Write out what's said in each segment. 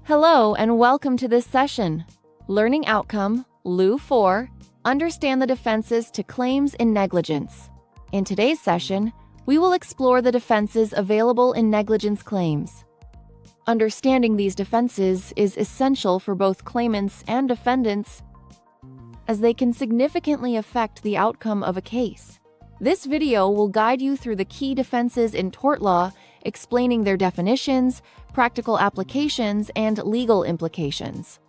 Hello and welcome to this session. Learning Outcome, LO4, Understand the Defenses to Claims in Negligence. In today's session, we will explore the defenses available in negligence claims. Understanding these defenses is essential for both claimants and defendants, as they can significantly affect the outcome of a case. This video will guide you through the key defenses in tort law, explaining their definitions, practical applications, and legal implications.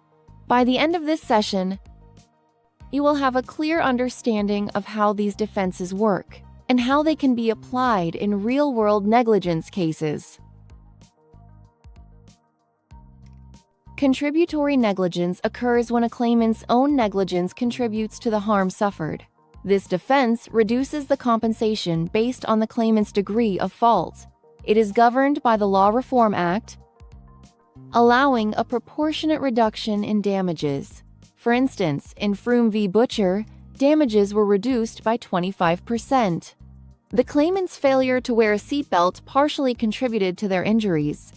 By the end of this session, you will have a clear understanding of how these defenses work and how they can be applied in real-world negligence cases. Contributory negligence occurs when a claimant's own negligence contributes to the harm suffered. This defense reduces the compensation based on the claimant's degree of fault. It is governed by the Law Reform Act, allowing a proportionate reduction in damages. For instance, in Froome v. Butcher, damages were reduced by 25%. The claimant's failure to wear a seatbelt partially contributed to their injuries.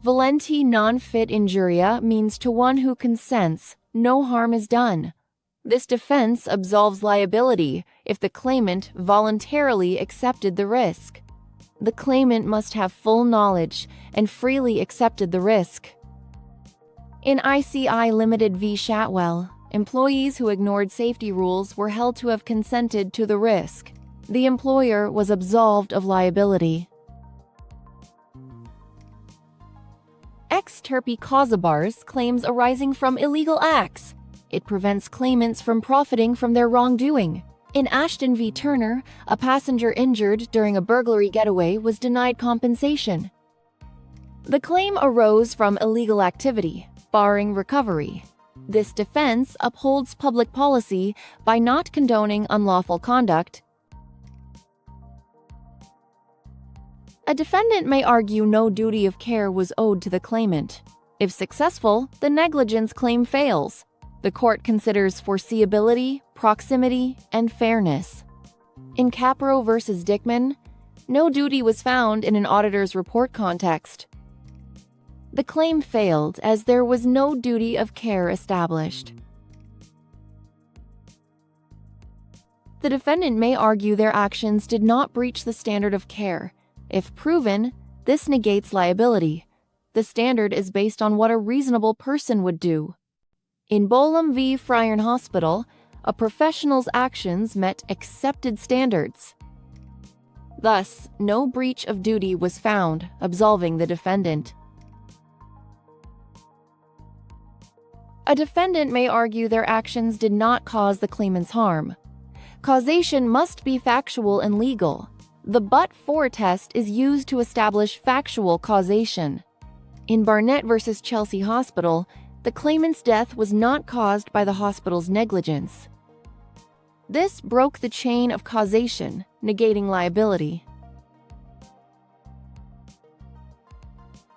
Volenti non fit injuria means to one who consents, no harm is done. This defense absolves liability if the claimant voluntarily accepted the risk. The claimant must have full knowledge and freely accepted the risk. In ICI Limited v. Shatwell, employees who ignored safety rules were held to have consented to the risk. The employer was absolved of liability. Ex turpi causa bars claims arising from illegal acts. It prevents claimants from profiting from their wrongdoing. In Ashton v. Turner, a passenger injured during a burglary getaway was denied compensation. The claim arose from illegal activity, barring recovery. This defense upholds public policy by not condoning unlawful conduct. A defendant may argue no duty of care was owed to the claimant. If successful, the negligence claim fails. The court considers foreseeability, proximity, and fairness. In Capro v. Dickman, no duty was found in an auditor's report context. The claim failed as there was no duty of care established. The defendant may argue their actions did not breach the standard of care. If proven, this negates liability. The standard is based on what a reasonable person would do. In Bolam v. Friern Hospital, a professional's actions met accepted standards. Thus, no breach of duty was found, absolving the defendant. A defendant may argue their actions did not cause the claimant's harm. Causation must be factual and legal. The but-for test is used to establish factual causation. In Barnett v. Chelsea Hospital, the claimant's death was not caused by the hospital's negligence. This broke the chain of causation, negating liability.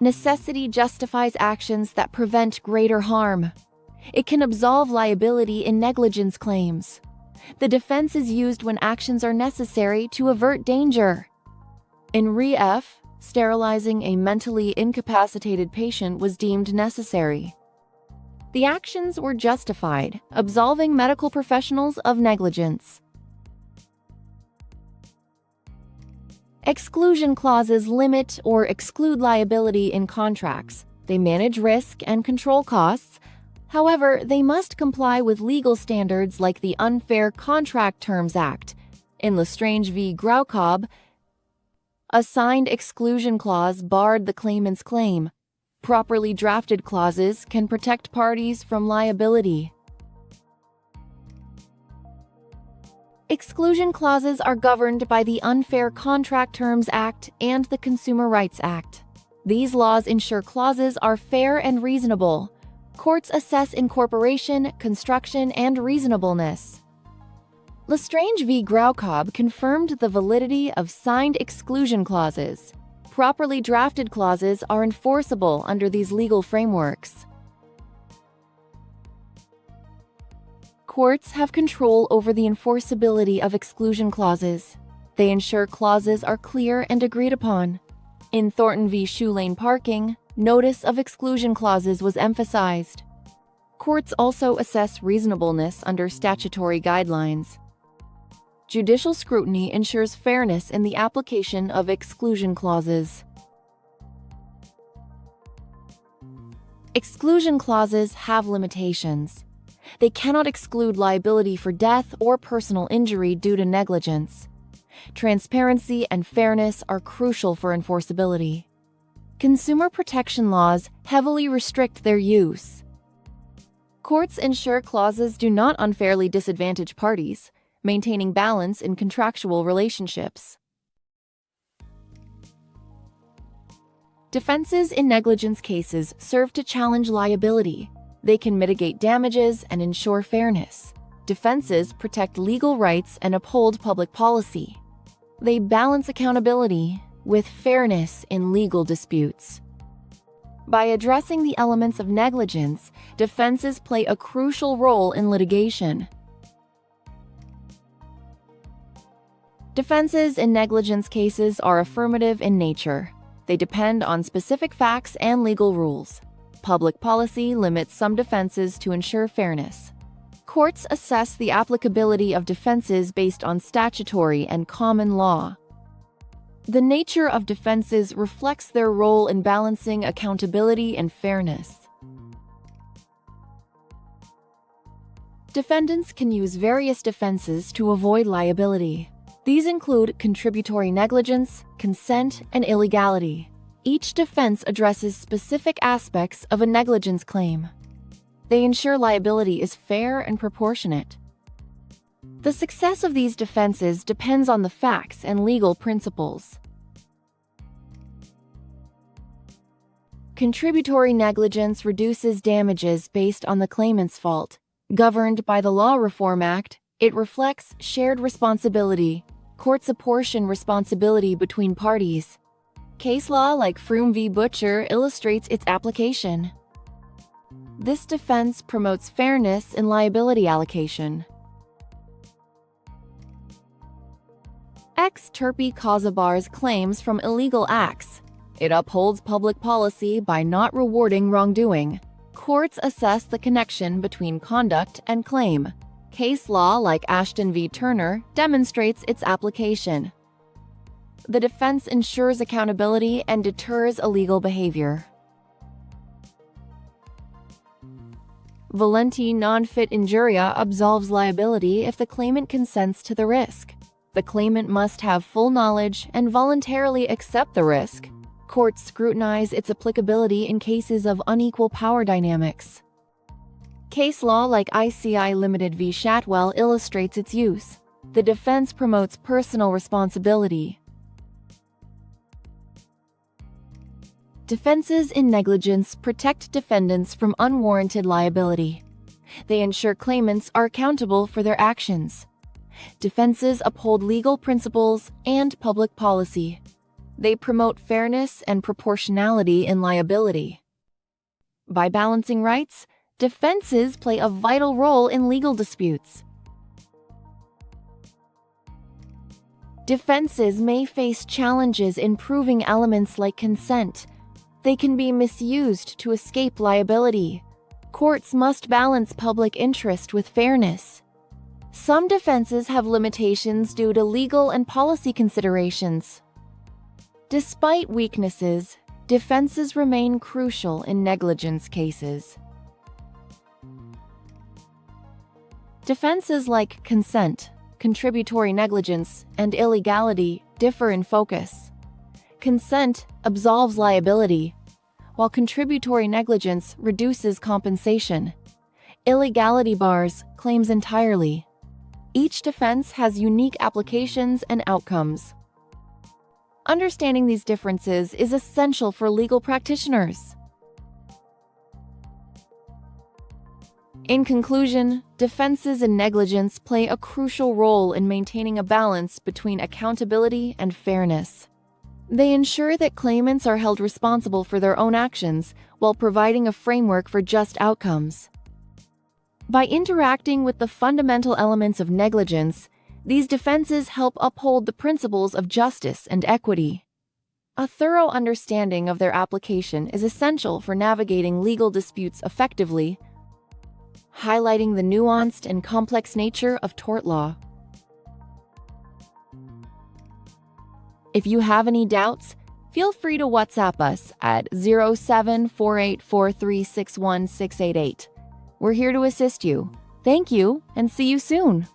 Necessity justifies actions that prevent greater harm. It can absolve liability in negligence claims. The defense is used when actions are necessary to avert danger. In Re F, sterilizing a mentally incapacitated patient was deemed necessary. The actions were justified, absolving medical professionals of negligence. Exclusion clauses limit or exclude liability in contracts. They manage risk and control costs. However, they must comply with legal standards like the Unfair Contract Terms Act. In Lestrange v. Graucob, a signed exclusion clause barred the claimant's claim. Properly drafted clauses can protect parties from liability. Exclusion clauses are governed by the Unfair Contract Terms Act and the Consumer Rights Act. These laws ensure clauses are fair and reasonable. Courts assess incorporation, construction, and reasonableness. Lestrange v. Graucob confirmed the validity of signed exclusion clauses. Properly drafted clauses are enforceable under these legal frameworks. Courts have control over the enforceability of exclusion clauses. They ensure clauses are clear and agreed upon. In Thornton v. Shoe Lane Parking, notice of exclusion clauses was emphasized. Courts also assess reasonableness under statutory guidelines. Judicial scrutiny ensures fairness in the application of exclusion clauses. Exclusion clauses have limitations. They cannot exclude liability for death or personal injury due to negligence. Transparency and fairness are crucial for enforceability. Consumer protection laws heavily restrict their use. Courts ensure clauses do not unfairly disadvantage parties, maintaining balance in contractual relationships. Defenses in negligence cases serve to challenge liability. They can mitigate damages and ensure fairness. Defenses protect legal rights and uphold public policy. They balance accountability with fairness in legal disputes. By addressing the elements of negligence, defenses play a crucial role in litigation. Defenses in negligence cases are affirmative in nature. They depend on specific facts and legal rules. Public policy limits some defenses to ensure fairness. Courts assess the applicability of defenses based on statutory and common law. The nature of defenses reflects their role in balancing accountability and fairness. Defendants can use various defenses to avoid liability. These include contributory negligence, consent, and illegality. Each defense addresses specific aspects of a negligence claim. They ensure liability is fair and proportionate. The success of these defenses depends on the facts and legal principles. Contributory negligence reduces damages based on the claimant's fault. Governed by the Law Reform Act, it reflects shared responsibility. Courts apportion responsibility between parties. Case law like Froome v. Butcher illustrates its application. This defense promotes fairness in liability allocation. Ex turpi causa bars claims from illegal acts. It upholds public policy by not rewarding wrongdoing. Courts assess the connection between conduct and claim. Case law like Ashton v. Turner demonstrates its application. The defense ensures accountability and deters illegal behavior. Valenti non-fit injuria absolves liability if the claimant consents to the risk. The claimant must have full knowledge and voluntarily accept the risk. Courts scrutinize its applicability in cases of unequal power dynamics. Case law like ICI Limited v. Shatwell illustrates its use. The defense promotes personal responsibility. Defenses in negligence protect defendants from unwarranted liability. They ensure claimants are accountable for their actions. Defenses uphold legal principles and public policy. They promote fairness and proportionality in liability. By balancing rights, defenses play a vital role in legal disputes. Defenses may face challenges in proving elements like consent. They can be misused to escape liability. Courts must balance public interest with fairness. Some defenses have limitations due to legal and policy considerations. Despite weaknesses, defenses remain crucial in negligence cases. Defenses like consent, contributory negligence, and illegality differ in focus. Consent absolves liability, while contributory negligence reduces compensation. Illegality bars claims entirely. Each defense has unique applications and outcomes. Understanding these differences is essential for legal practitioners. In conclusion, defenses in negligence play a crucial role in maintaining a balance between accountability and fairness. They ensure that claimants are held responsible for their own actions while providing a framework for just outcomes. By interacting with the fundamental elements of negligence, these defenses help uphold the principles of justice and equity. A thorough understanding of their application is essential for navigating legal disputes effectively, highlighting the nuanced and complex nature of tort law. If you have any doubts, feel free to WhatsApp us at 0748436168. We're here to assist you. Thank you, and see you soon.